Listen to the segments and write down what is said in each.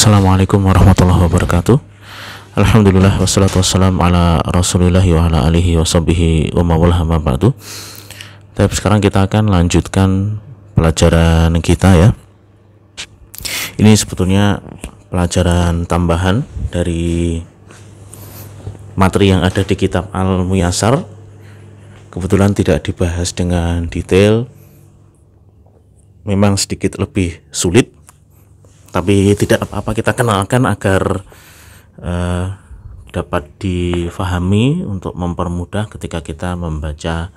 Assalamualaikum warahmatullahi wabarakatuh. Alhamdulillah wassalatu wassalamu ala rasulillah wa ala alihi wa sahbihi wa mawalha ma ba'du. Tapi sekarang kita akan lanjutkan pelajaran kita ya. Ini sebetulnya pelajaran tambahan dari materi yang ada di kitab Al-Muyassar. Kebetulan tidak dibahas dengan detail, memang sedikit lebih sulit, tapi tidak apa-apa, kita kenalkan agar dapat difahami untuk mempermudah ketika kita membaca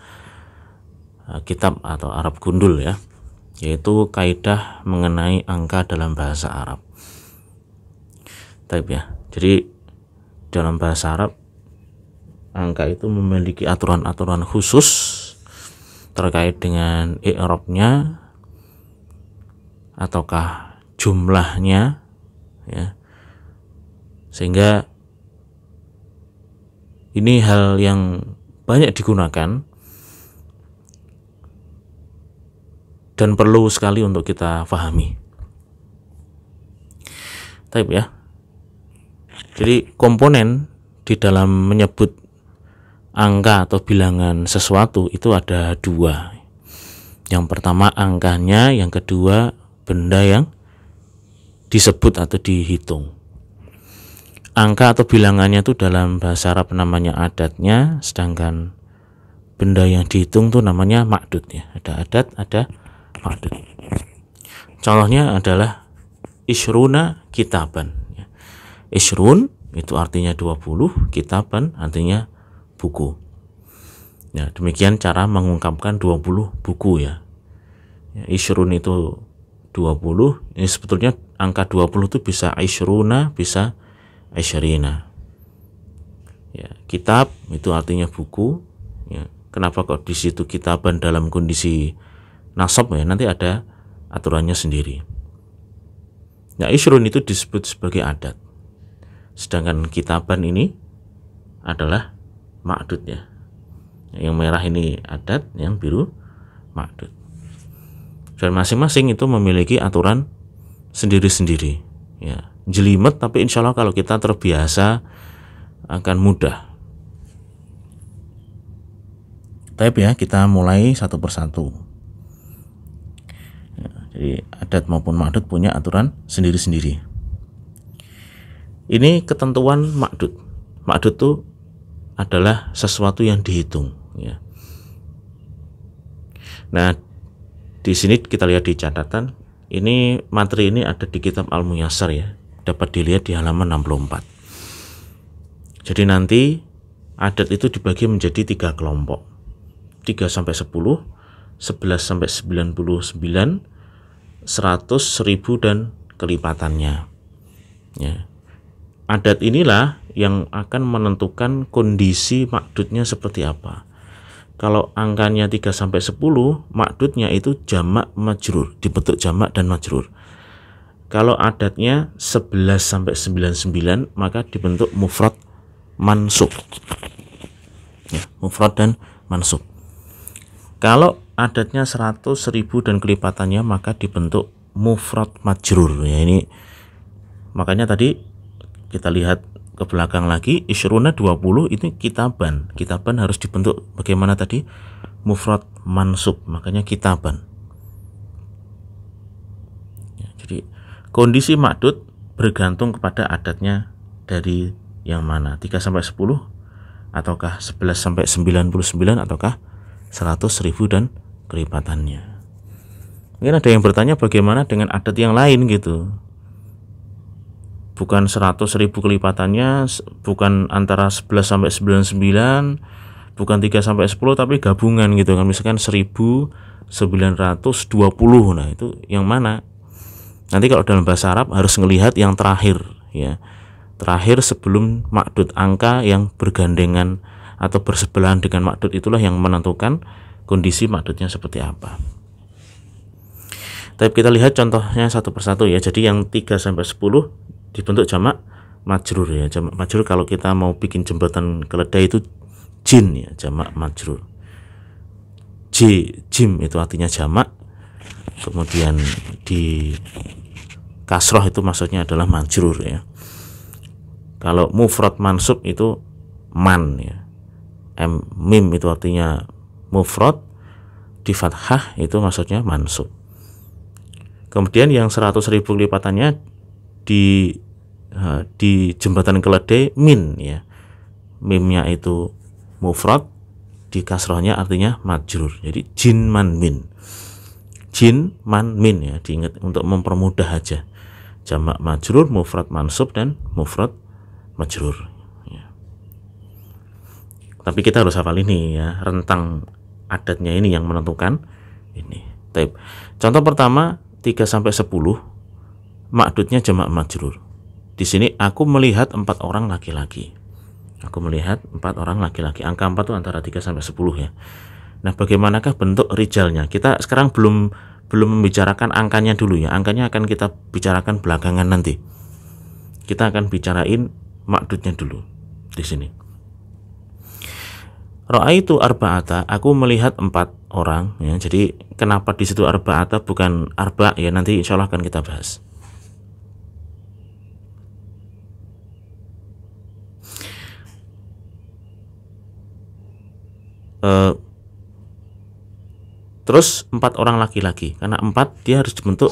kitab atau Arab Gundul ya, yaitu kaidah mengenai angka dalam bahasa Arab. Taib ya. Jadi dalam bahasa Arab angka itu memiliki aturan-aturan khusus terkait dengan i'rabnya ataukah jumlahnya ya, sehingga ini hal yang banyak digunakan dan perlu sekali untuk kita pahami. Taib ya. Jadi komponen di dalam menyebut angka atau bilangan sesuatu itu ada dua. Yang pertama angkanya, yang kedua benda yang disebut atau dihitung. Angka atau bilangannya itu dalam bahasa Arab namanya adatnya, sedangkan benda yang dihitung itu namanya ma'dud ya. Ada adat, ada ma'dud. Contohnya adalah ishruna kitaban ya. Ishrun itu artinya 20, kitaban artinya buku. Ya, demikian cara mengungkapkan 20 buku ya. Ishrun itu 20, ini sebetulnya angka 20 itu bisa ishruna, bisa ishrina. Ya, kitab itu artinya buku. Ya, kenapa kok di situ kitaban dalam kondisi nasab ya? Nanti ada aturannya sendiri. Ya, ishrun itu disebut sebagai adat. Sedangkan kitaban ini adalah ma'dud ya. Yang merah ini adat, yang biru ma'dud. Dan masing-masing itu memiliki aturan sendiri-sendiri ya. Jelimet, tapi insya Allah kalau kita terbiasa akan mudah. Tapi ya, kita mulai satu persatu ya, jadi adat maupun ma'dud punya aturan sendiri-sendiri. Ini ketentuan ma'dud. Ma'dud itu adalah sesuatu yang dihitung ya. Nah, di sini kita lihat di catatan, ini materi ini ada di kitab Al-Muyassar ya, dapat dilihat di halaman 64. Jadi nanti adat itu dibagi menjadi 3 kelompok, 3 sampai 10, 11 sampai 99, 100, 1000 dan kelipatannya ya. Adat inilah yang akan menentukan kondisi ma'dudnya seperti apa. Kalau angkanya 3 sampai 10, ma'dudnya itu jamak majrur, dibentuk jamak dan majrur. Kalau adatnya 11 sampai 99, maka dibentuk mufrad mansub. Ya, mufrad dan mansub. Kalau adatnya 100, 1000 dan kelipatannya, maka dibentuk mufrad majrur. Ya, ini makanya tadi kita lihat ke belakang lagi, isyruna 20 itu kitaban. Kitaban harus dibentuk bagaimana tadi? Mufrad mansub, makanya kitaban. Ya, jadi kondisi ma'dud bergantung kepada adatnya dari yang mana, 3 sampai 10 ataukah 11 sampai 99 ataukah 100, 1000 dan kelipatannya. Mungkin ada yang bertanya bagaimana dengan adat yang lain gitu. Bukan 100, 1000 kelipatannya, bukan antara 11 sampai 99, bukan 3 sampai 10, tapi gabungan gitu kan, misalkan 1920. Nah, itu yang mana? Nanti kalau dalam bahasa Arab harus melihat yang terakhir ya. Terakhir sebelum ma'dud, angka yang bergandengan atau bersebelahan dengan ma'dud itulah yang menentukan kondisi ma'dudnya seperti apa. Tapi kita lihat contohnya satu persatu ya. Jadi yang 3 sampai 10 dibentuk jamak majrur ya. Jamak majrur kalau kita mau bikin jembatan keledai itu jin ya, jamak majrur. Jim itu artinya jamak, kemudian kasroh itu maksudnya adalah majrur ya. Kalau mufrad mansub itu man ya. Mim itu artinya mufrad, di fathah itu maksudnya mansub. Kemudian yang 100.000 kelipatannya di jembatan keledai min ya. Mimnya itu mufrad, di kasrohnya artinya majrur. Jadi jin man min. Jin man min ya, diingat untuk mempermudah aja. Jamak majrur, mufrad mansub, dan mufrad majrur ya. Tapi kita harus hafal ini ya, rentang adatnya ini yang menentukan ini. Contoh pertama 3-10 makdudnya jamak majrur. Di sini aku melihat 4 orang laki-laki. Aku melihat 4 orang laki-laki. Angka 4 itu antara 3-10 ya. Nah, bagaimanakah bentuk rijalnya? Kita sekarang belum membicarakan angkanya dulu ya. Angkanya akan kita bicarakan belakangan nanti. Kita akan bicarain makdudnya dulu di sini. Ra'aitu arba'ata, aku melihat 4 orang ya. Jadi kenapa di situ arba'ata bukan arba ya, nanti insya Allah akan kita bahas. Terus 4 orang laki-laki, karena 4 dia harus dibentuk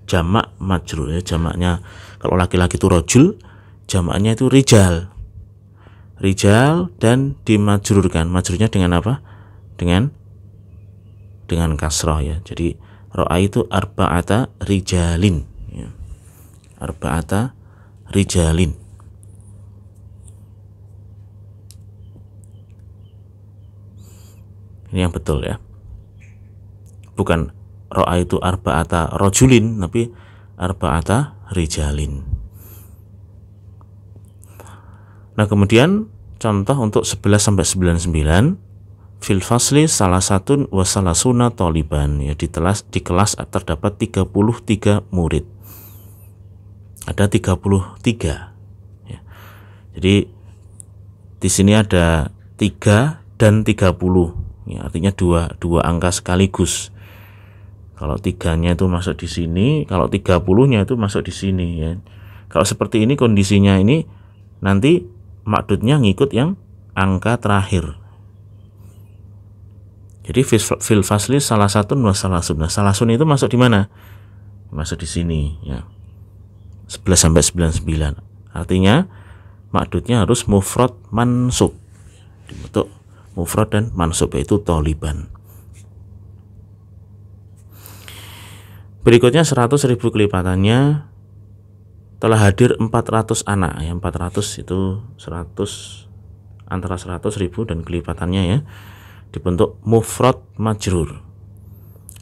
jamak majrur ya. Jamaknya kalau laki-laki itu rojul, jamaknya itu rijal. Rijal dan dimajrurkan. Majrurnya dengan apa? Dengan kasroh ya. Jadi ro'a itu arba'ata rijalin ya. Arba'ata rijalin. Ini yang betul ya. Bukan ro'a itu arba'ata rojulin, tapi arba'ata rijalin. Nah, kemudian contoh untuk 11-99 fil fasli salah satu wasalasuna toliban ya. Di kelas terdapat 33 murid. Ada 33 ya. Jadi di sini ada 3 dan 30 ya, artinya dua angka sekaligus. Kalau 3-nya itu masuk di sini, kalau 30-nya itu masuk di sini ya. Kalau seperti ini kondisinya ini, nanti makdudnya ngikut yang angka terakhir. Jadi fil fasli salah satu wasalasun. Nah, salasun itu masuk di mana? Masuk di sini ya. 11-99. Artinya makdudnya harus mufrad mansub. Dibentuk mufrad dan mansub, yaitu toliban. Berikutnya 100.000 kelipatannya telah hadir 400 anak ya. 400 itu 100 antara 100.000 dan kelipatannya ya, dibentuk mufrad majrur.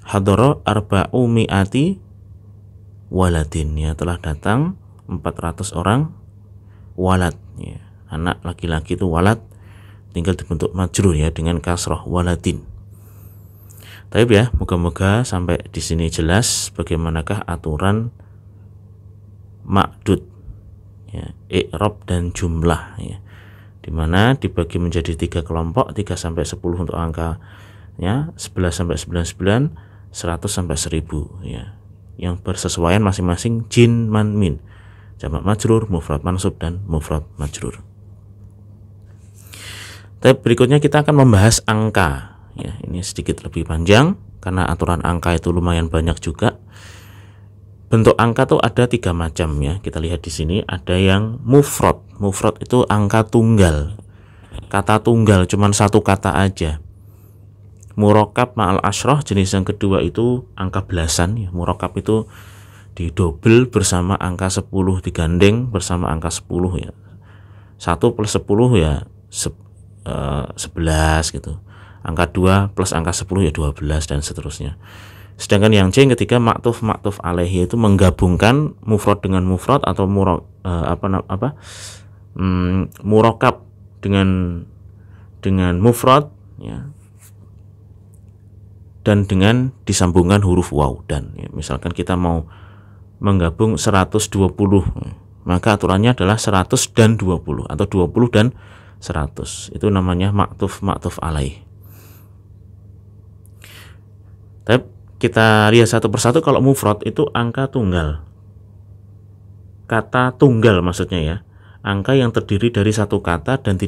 Hadara arba'u mi'ati waladin ya, telah datang 400 orang walad ya. Anak laki-laki itu walad, tinggal dibentuk majrur ya dengan kasroh waladin. Tapi ya, moga-moga sampai di sini jelas bagaimanakah aturan makdud ya, i'rab dan jumlah ya. Dimana dibagi menjadi 3 kelompok, 3-10 untuk angkanya, 11-99, 100-1000 ya. Yang bersesuaian masing-masing jin man min, jamak majrur, mufrad mansub, dan mufrad majrur. Tapi berikutnya kita akan membahas angka ya. Ini sedikit lebih panjang karena aturan angka itu lumayan banyak juga. Bentuk angka tuh ada 3 macam ya. Kita lihat di sini ada yang mufrad. Mufrad itu angka tunggal. Kata tunggal cuman 1 kata aja. Murakkab ma'al asyrah, jenis yang kedua itu angka belasan ya. Murakkab itu didobel bersama angka 10, digandeng bersama angka 10 ya. 1 plus 10 ya 11 gitu. Angka 2 plus angka 10 ya 12 dan seterusnya. Sedangkan yang C yang ketiga maktuf alaihi, itu menggabungkan mufrad dengan mufrad atau murakkab dengan mufrad ya, dan dengan disambungkan huruf waw dan ya. Misalkan kita mau menggabung 120, maka aturannya adalah 100 dan 20 atau 20 dan 100. Itu namanya maktuf alaih. Tapi kita lihat satu persatu. Kalau mufrad itu angka tunggal kata tunggal maksudnya ya, angka yang terdiri dari satu kata dan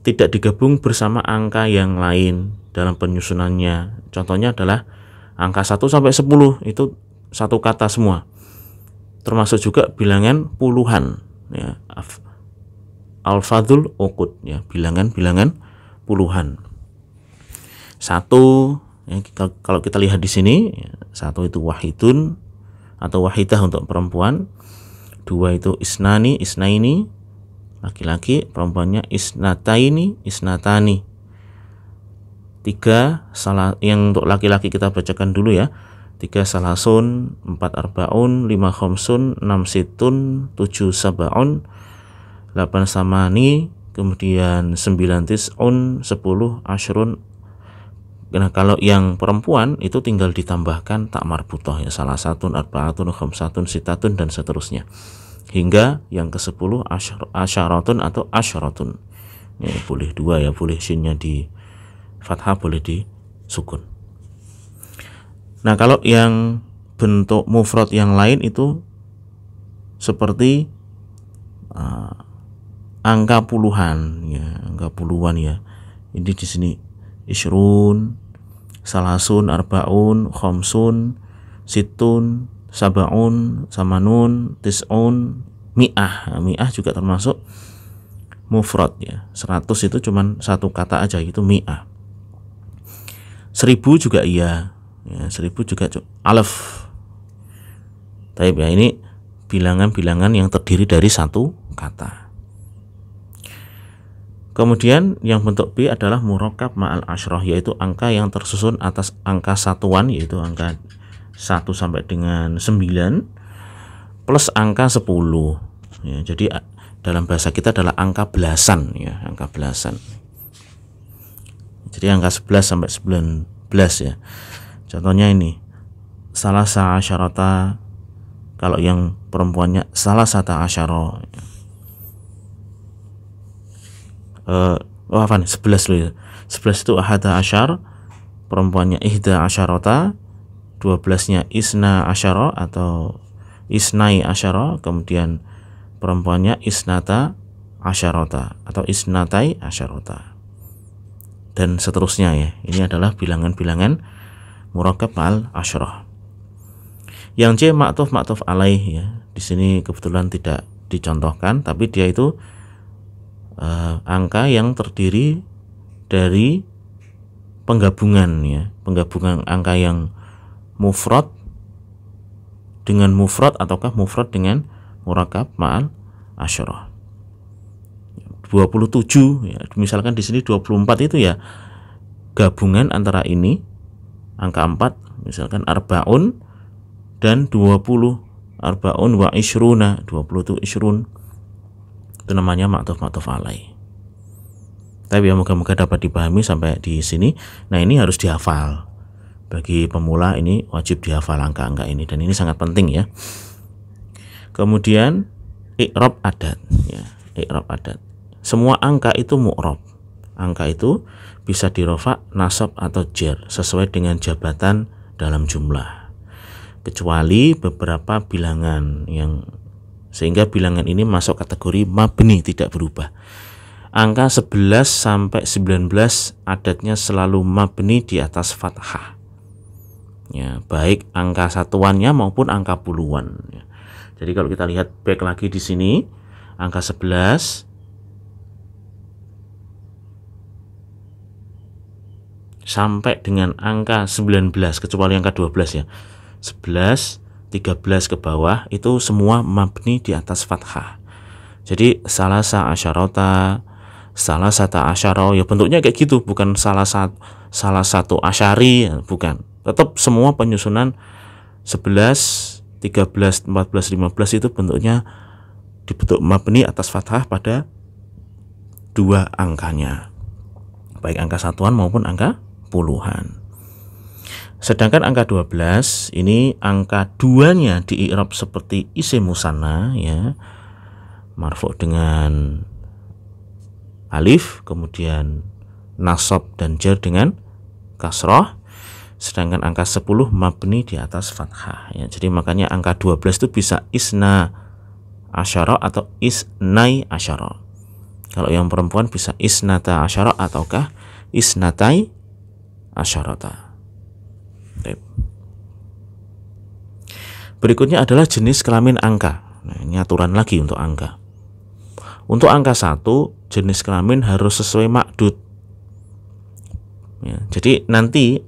tidak digabung bersama angka yang lain dalam penyusunannya. Contohnya adalah angka 1 sampai 10 itu satu kata semua. Termasuk juga bilangan puluhan ya, alfadzul uqud ya, bilangan-bilangan puluhan. 1 ya, kalau kita lihat di sini ya, 1 itu wahidun atau wahidah untuk perempuan, 2 itu isnani, isnaini laki-laki, perempuannya isnataini, isnatani. 3 salah, yang untuk laki-laki kita bacakan dulu ya. 3 salasun, 4 arbaun, 5 khamsun, 6 situn, 7 sabaun, 8 samani, kemudian 9 tis'un, 10 ashrun. Nah, kalau yang perempuan itu tinggal ditambahkan tak marbutoh ya, salah satun, arbaatun, khamsatun, sitatun dan seterusnya. Hingga yang ke-10 asyaratun atau asyaratun. Ya, boleh 2 ya, boleh shinnya di fathah, boleh di sukun. Nah, kalau yang bentuk mufrad yang lain itu seperti angka puluhan ya, angka puluhan ya. Ini di sini isrun, salasun, arbaun, khamsun, situn, sabaun, samanun, tis'un, mi'ah. Mi'ah juga termasuk mufrad ya. 100 itu cuman satu kata aja, itu mi'ah. 1000 juga iya ya, 1000 juga alaf. Taib ya, ini bilangan-bilangan yang terdiri dari satu kata. Kemudian yang bentuk B adalah murakkab ma'al asyrah, yaitu angka yang tersusun atas angka satuan, yaitu angka 1 sampai dengan 9 plus angka 10 ya. Jadi dalam bahasa kita adalah angka belasan ya, angka belasan. Jadi angka 11 sampai 19 ya. Contohnya ini salasa asyarata, kalau yang perempuannya salasata asyara. 11 loh ya. 11 itu ahada asyar, perempuannya ihda asyarata, 12-nya isna asyara atau isnai asyara, kemudian perempuannya isnata asyarata atau isnatai asyarata, dan seterusnya ya. Ini adalah bilangan-bilangan murakkab ma'al asyrah. Yang C ma'tuf alaih ya. Di sini kebetulan tidak dicontohkan, tapi dia itu angka yang terdiri dari penggabungan ya, penggabungan angka yang mufrad dengan mufrad ataukah mufrad dengan murakkab ma'al asyrah. 27 ya, misalkan di sini 24 itu ya gabungan antara ini angka 4, misalkan arbaun dan 20, arbaun wa ishruna, 20 itu ishrun, itu namanya ma'tuf alaih. Tapi ya moga-moga dapat dipahami sampai di sini. Nah, ini harus dihafal. Bagi pemula ini wajib dihafal angka-angka ini, dan ini sangat penting ya. Kemudian i'rab adat ya, i'rab adat. Semua angka itu mu'rab. Angka itu bisa dirofa, nasab atau jar sesuai dengan jabatan dalam jumlah, kecuali beberapa bilangan yang sehingga bilangan ini masuk kategori mabni, tidak berubah. Angka 11 sampai 19 adatnya selalu mabni di atas fathah ya, baik angka satuannya maupun angka puluhan ya. Jadi kalau kita lihat back lagi di sini, angka 11 sampai dengan angka 19 kecuali angka 12 ya, 11, 13 ke bawah itu semua mabni di atas fathah. Jadi salasa asyarata, salasata asyara ya bentuknya kayak gitu, bukan salah satu asyari ya, bukan. Tetap semua penyusunan 11, 13, 14, 15 itu bentuknya dibentuk mabni atas fathah pada dua angkanya, baik angka satuan maupun angka puluhan. Sedangkan angka 12 ini angka 2-nya di i'rab seperti isim musanna ya, marfu' dengan alif, kemudian nasab dan jar dengan kasrah. Sedangkan angka 10 mabni di atas fathah ya. Jadi makanya angka 12 itu bisa isna asyara atau isnai asyara. Kalau yang perempuan bisa isnata asyara ataukah isnatai asyarata. Berikutnya adalah jenis kelamin angka. Nah, ini aturan lagi untuk angka. Untuk angka 1, jenis kelamin harus sesuai makdud. Ya, jadi nanti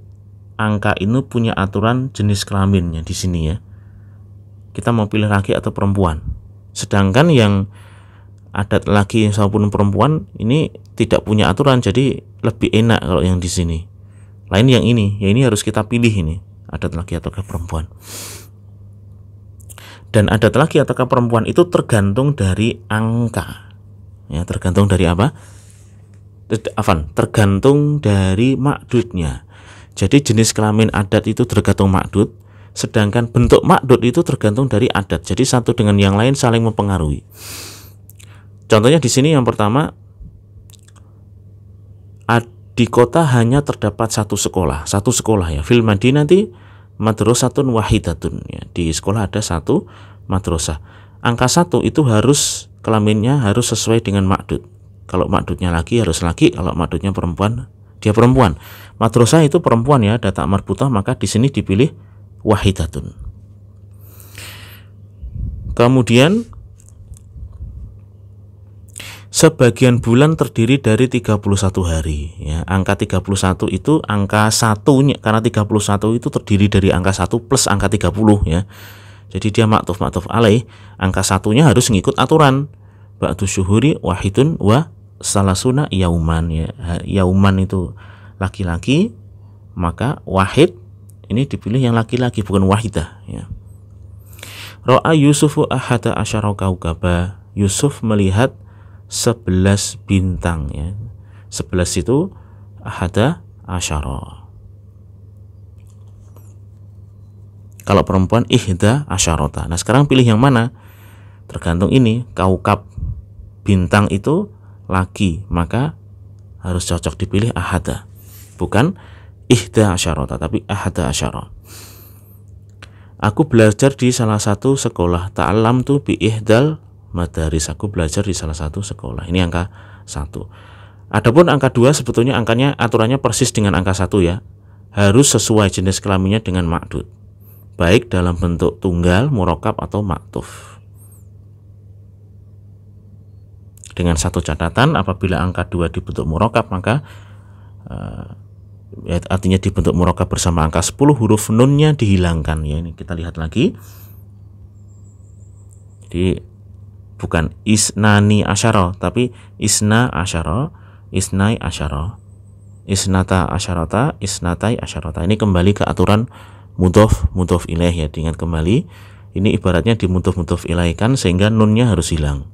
angka ini punya aturan jenis kelaminnya di sini ya. Kita mau pilih laki atau perempuan. Sedangkan yang adat laki maupun perempuan ini tidak punya aturan, jadi lebih enak kalau yang di sini. Lain yang ini, ya ini harus kita pilih ini, adat laki atau perempuan. Dan adat laki atau perempuan itu tergantung dari angka. Ya, tergantung dari apa? Tergantung dari makdudnya. Jadi jenis kelamin adat itu tergantung makdud, sedangkan bentuk makdud itu tergantung dari adat. Jadi satu dengan yang lain saling mempengaruhi. Contohnya di sini yang pertama, di kota hanya terdapat satu sekolah ya. Fil madinati madrasatun wahidatun ya. Di sekolah ada satu madrasah. Angka 1 itu harus kelaminnya harus sesuai dengan makdud. Kalau makdudnya laki harus laki, kalau makdudnya perempuan dia perempuan. Madrasah itu perempuan ya, data marbutah, maka di sini dipilih wahidatun. Kemudian sebagian bulan terdiri dari 31 hari ya. Angka 31 itu angka 1-nya, karena 31 itu terdiri dari angka 1 plus angka 30 ya. Jadi dia maktuf alaih, angka 1-nya harus ngikut aturan. Ba'du syuhuri wahidun wa salasuna yauman ya. Yauman itu laki-laki, maka wahid ini dipilih yang laki-laki bukan wahidah ya. Ra'a Yusufu ahada asyara kaukaba. Yusuf melihat 11 bintang ya. 11 itu ahada asyara. Kalau perempuan ihda asyarota. Nah sekarang pilih yang mana? Tergantung ini, kaukab bintang itu laki, maka harus cocok dipilih ahada, bukan ihda asyarota tapi ahada asyara. Aku belajar di salah satu sekolah. Ta'allam tu bi ihdal madaris. Aku belajar di salah satu sekolah. Ini angka 1. Adapun angka 2 sebetulnya angkanya aturannya persis dengan angka 1 ya. Harus sesuai jenis kelaminnya dengan makdud, baik dalam bentuk tunggal, murokab atau maktuf. Dengan satu catatan, apabila angka 2 dibentuk murokab maka artinya dibentuk murokab bersama angka 10, huruf nunnya dihilangkan ya. Ini kita lihat lagi. Jadi bukan isnani asyara tapi isna asyara, isnai asyara, isnata asyarata, isnatai asyarata. Ini kembali ke aturan mudhof ilaih ya. Diingat kembali, ini ibaratnya di mudhof ilaihkan sehingga nunnya harus hilang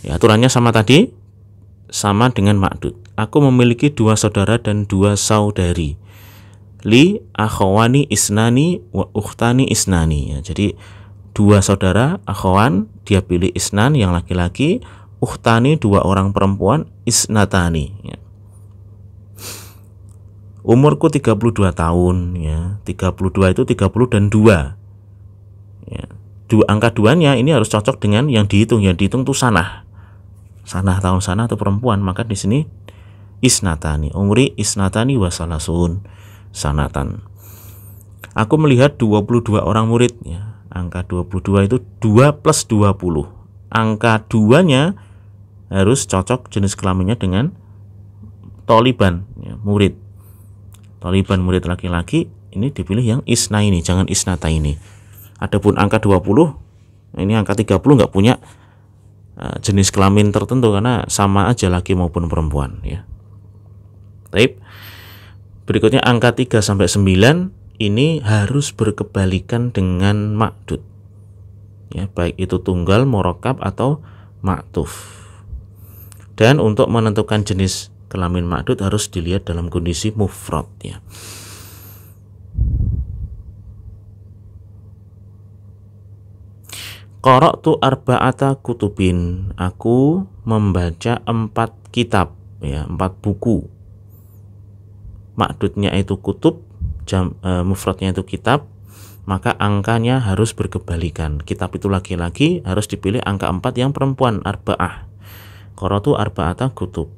ya. Aturannya sama tadi, sama dengan makdud. Aku memiliki 2 saudara dan 2 saudari. Li akhawani isnani wa ukhtani isnani ya. Jadi 2 saudara akhawan, dia pilih isnan yang laki-laki, ukhtani 2 orang perempuan, isnatani ya. Umurku 32 tahun ya. 32 itu 30 dan 2 ya. Angka 2-nya ini harus cocok dengan yang dihitung. Yang dihitung itu sanah tahun sanah atau perempuan, maka di sini isnatani. Umri isnatani wasalasun sanatan. Aku melihat 22 orang murid ya. Angka 22 itu 2 plus 20. Angka 2-nya harus cocok jenis kelaminnya dengan toliban ya, murid. Toliban murid laki-laki, ini dipilih yang isna ini, jangan isnata ini. Adapun angka 20, ini angka 30 nggak punya jenis kelamin tertentu karena sama aja laki maupun perempuan ya. Baik. Berikutnya angka 3 sampai 9 ini harus berkebalikan dengan makdud. Ya, baik itu tunggal, murokab atau maktuf. Dan untuk menentukan jenis kelamin makdud harus dilihat dalam kondisi mufrad ya. Qara'tu arba'ata kutubin. Aku membaca 4 kitab ya, 4 buku. Makdudnya itu kutub, mufradnya itu kitab, maka angkanya harus berkebalikan. Kitab itu laki-laki, harus dipilih angka 4 yang perempuan, arba'ah. Qara'tu arba'ata kutub.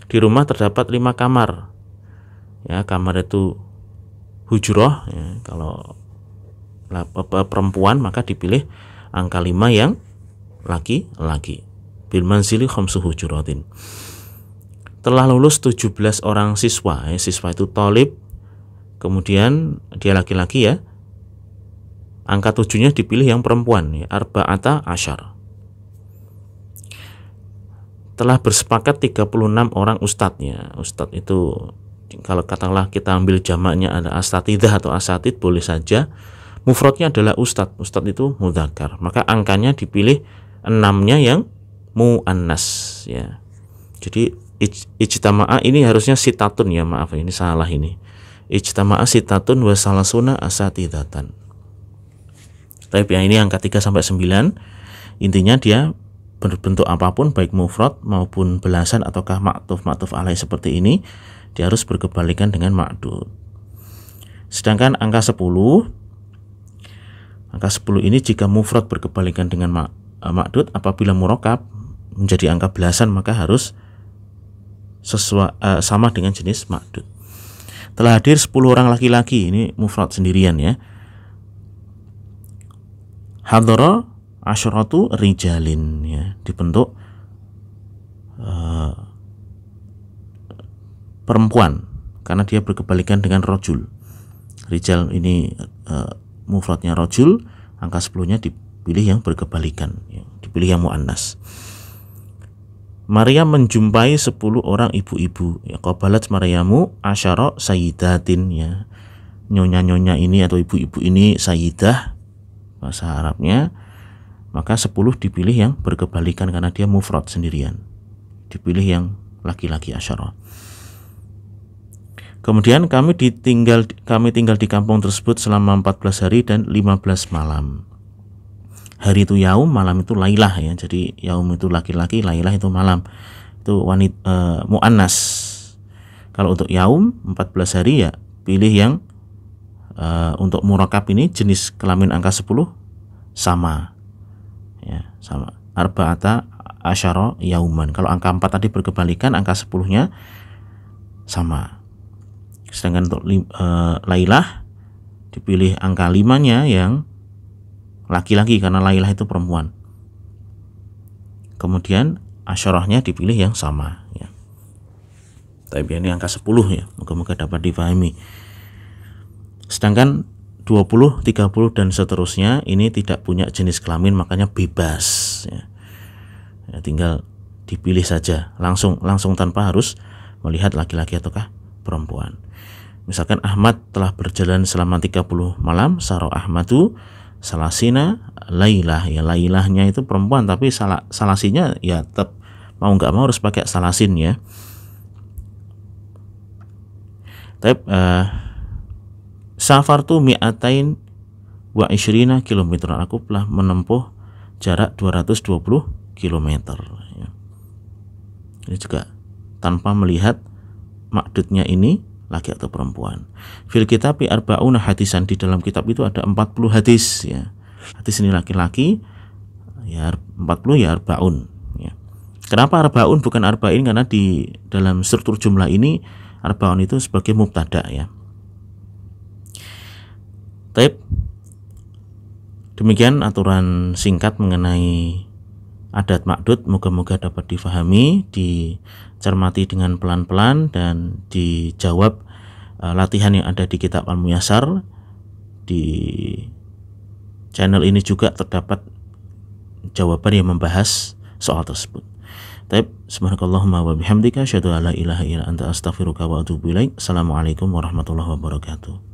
Di rumah terdapat 5 kamar. Ya, kamar itu hujrah, ya. Kalau perempuan maka dipilih angka 5 yang laki-laki. Bil manzili khamsu hujuratin. Telah lulus 17 orang siswa, ya. Siswa itu thalib, kemudian dia laki-laki, ya. Angka 7-nya dipilih yang perempuan, ya. Arba'ata asyar. Telah bersepakat 36 orang ustadznya. Ustadz itu kalau katakanlah kita ambil jamaknya ada asatidah atau asatid boleh saja. Mufradnya adalah ustadz. Ustadz itu mudzakkar. Maka angkanya dipilih 6-nya yang muannas, ya. Jadi ijtama'a ini harusnya sitatun, ya, maaf ini salah ini. Ijtama'a sitatun wa salasuna asatidatan. Tapi yang ini angka 3 sampai 9. Intinya dia berbentuk apapun baik mufrad maupun belasan ataukah ma'tuf alaih seperti ini, dia harus berkebalikan dengan ma'dud. Sedangkan angka 10 ini jika mufrad berkebalikan dengan ma'dud, apabila murakab menjadi angka belasan maka harus sama dengan jenis ma'dud. Telah hadir 10 orang laki-laki, ini mufrad sendirian, ya. Hadara asyaratu rijalin, ya, dibentuk perempuan karena dia berkebalikan dengan rojul. Rijal ini mufradnya rojul, angka 10-nya dipilih yang berkebalikan, ya, dipilih yang muannas. Maryam menjumpai 10 orang ibu-ibu, ya. Qabalat Maryamu asyara sayyidatin, ya. Nyonya-nyonya ini atau ibu-ibu ini sayyidah bahasa Arabnya, maka 10 dipilih yang berkebalikan karena dia mufrad sendirian, dipilih yang laki-laki asyara. Kemudian kami tinggal di kampung tersebut selama 14 hari dan 15 malam. Hari itu yaum, malam itu lailah, ya. Jadi yaum itu laki-laki, lailah itu malam. Itu wanita muannas. Kalau untuk yaum 14 hari, ya, pilih yang untuk murakab ini jenis kelamin angka 10 sama. Ya, sama. Arba'ata asyara yauman. Kalau angka 4 tadi berkebalikan, angka 10-nya sama. Sedangkan untuk lailah dipilih angka 5-nya yang laki-laki karena lailah itu perempuan. Kemudian asyarahnya dipilih yang sama, ya. Tapi ini angka 10, ya. Moga-moga dapat dipahami. Sedangkan 20, 30 dan seterusnya ini tidak punya jenis kelamin, makanya bebas, ya. Ya, tinggal dipilih saja langsung tanpa harus melihat laki-laki ataukah perempuan. Misalkan Ahmad telah berjalan selama 30 malam, saro Ahmadu salasina lailah, ya, lailahnya itu perempuan tapi salasinya ya tetap mau nggak mau harus pakai salasin, ya. Tapi safartu mi'atain wa ishrina kilometer, aku telah menempuh jarak 220 km, ya. Ini juga tanpa melihat ma'dudnya ini laki atau perempuan. Fil kitabi arba'una hadisan, di dalam kitab itu ada 40 hadis, ya. Hadis ini laki-laki, ya, 40 ya arba'un, ya. Kenapa arba'un bukan arba'in? Karena di dalam struktur jumlah ini arba'un itu sebagai mubtada, ya. Taib. Demikian aturan singkat mengenai adat ma'dud, moga-moga dapat difahami, dicermati dengan pelan-pelan dan dijawab latihan yang ada di kitab Al-Muyassar. Di channel ini juga terdapat jawaban yang membahas soal tersebut. Taib, subhanakallahumma wa bihamdika asyhadu an la ilaha illa anta astaghfiruka wa atubu ilaik. Assalamualaikum warahmatullahi wabarakatuh.